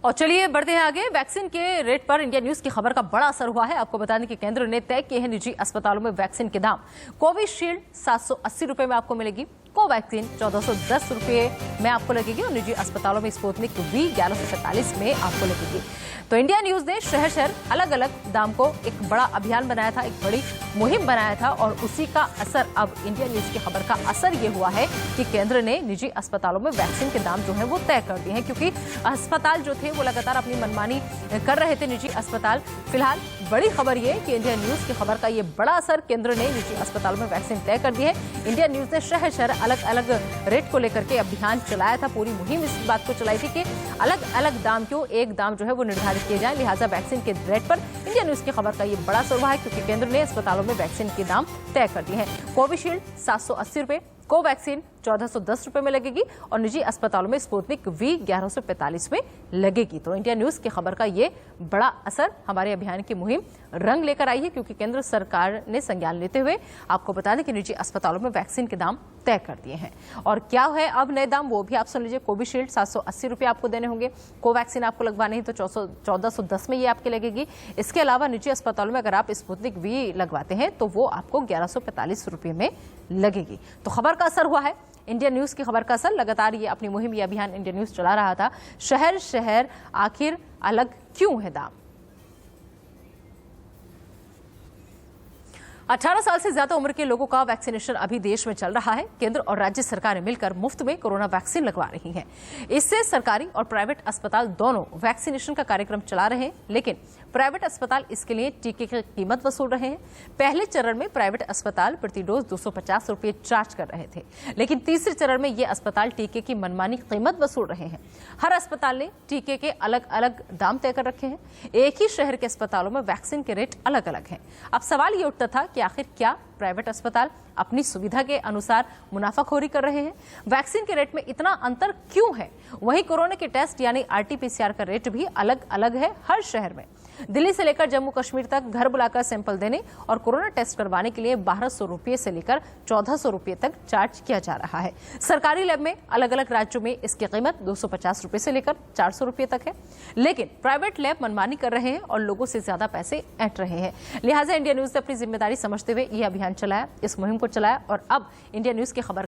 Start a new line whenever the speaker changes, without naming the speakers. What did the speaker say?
और चलिए बढ़ते हैं आगे। वैक्सीन के रेट पर इंडिया न्यूज की खबर का बड़ा असर हुआ है। आपको बताने कि केंद्र ने तय किए हैं निजी अस्पतालों में वैक्सीन के दाम। कोविशील्ड 780 रुपए में आपको मिलेगी, कोवैक्सीन 1410 रुपए में आपको लगेगी और निजी अस्पतालों में स्पुतनिक वी 1145 में आपको लगेगी। तो इंडिया न्यूज ने शहर शहर अलग अलग दाम को एक बड़ा अभियान बनाया था, एक बड़ी मुहिम बनाया था और उसी का असर अब इंडिया न्यूज की खबर का असर ये हुआ है कि केंद्र ने निजी अस्पतालों में वैक्सीन के दाम जो है वो तय कर दिए हैं, क्योंकि अस्पताल जो थे वो लगातार अपनी मनमानी कर रहे थे निजी अस्पताल। फिलहाल बड़ी खबर ये कि इंडिया न्यूज की खबर का ये बड़ा असर, केंद्र ने निजी अस्पतालों में वैक्सीन तय कर दी है। इंडिया न्यूज ने शहर शहर अलग अलग रेट को लेकर के अभियान चलाया था, पूरी मुहिम इस बात को चलाई थी कि अलग अलग दाम क्यों, एक दाम जो है वो निर्धारित किए जाए। लिहाजा वैक्सीन के रेट पर इंडिया न्यूज की खबर का ये बड़ा असर हुआ है, क्योंकि केंद्र ने अस्पतालों में वैक्सीन के दाम तय कर दिए हैं। कोविशील्ड 780 रुपए, कोवैक्सीन 1410 रुपए में लगेगी और निजी अस्पतालों में स्पुतनिक वी 1145 में लगेगी। तो इंडिया न्यूज की खबर का ये बड़ा असर, हमारे अभियान की मुहिम रंग लेकर आई है, क्योंकि केंद्र सरकार ने संज्ञान लेते हुए आपको बता दें कि निजी अस्पतालों में वैक्सीन के दाम तय कर दिए हैं। और क्या है अब नए दाम, वो भी आप सुन लीजिए। कोविशील्ड 780 रुपए आपको देने होंगे, कोवैक्सीन आपको लगवानी है तो 1410 में ये आपके लगेगी। इसके अलावा निजी अस्पतालों में अगर आप स्पुतनिक वी लगवाते हैं तो वो आपको 1145 रुपए में लगेगी। तो खबर का असर हुआ है, इंडिया न्यूज की खबर का असर। लगातार ये अपनी मुहिम, ये अभियान इंडिया न्यूज चला रहा था। शहर शहर आखिर अलग क्यों है दाम। 18 साल से ज्यादा उम्र के लोगों का वैक्सीनेशन अभी देश में चल रहा है। केंद्र और राज्य सरकारें मिलकर मुफ्त में कोरोना वैक्सीन लगवा रही हैं। इससे सरकारी और प्राइवेट अस्पताल दोनों वैक्सीनेशन का कार्यक्रम चला रहे हैं, लेकिन प्राइवेट अस्पताल इसके लिए टीके की कीमत वसूल रहे हैं। पहले चरण में प्राइवेट अस्पताल प्रति डोज 250 रुपये चार्ज कर रहे थे, लेकिन तीसरे चरण में ये अस्पताल टीके की मनमानी कीमत वसूल रहे हैं। हर अस्पताल ने टीके के अलग अलग दाम तय कर रखे हैं। एक ही शहर के अस्पतालों में वैक्सीन के रेट अलग अलग हैं। अब सवाल ये उठता था कि आखिर क्या प्राइवेट अस्पताल अपनी सुविधा के अनुसार मुनाफाखोरी कर रहे हैं? वैक्सीन के रेट में इतना अंतर क्यों है? वहीं कोरोना के टेस्ट यानी आरटी-पीसीआर का रेट भी अलग अलग है हर शहर में। दिल्ली से लेकर जम्मू कश्मीर तक घर बुलाकर सैंपल देने और कोरोना टेस्ट करवाने के लिए 1200 रुपये से लेकर 1400 रुपये तक चार्ज किया जा रहा है। सरकारी लैब में अलग अलग राज्यों में इसकी कीमत 250 रुपये से लेकर 400 रुपये तक है, लेकिन प्राइवेट लैब मनमानी कर रहे हैं और लोगों से ज्यादा पैसे ऐंठ रहे हैं। लिहाजा इंडिया न्यूज ने अपनी जिम्मेदारी समझते हुए यह अभियान चलाया, इस मुहिम को चलाया और अब इंडिया न्यूज की खबर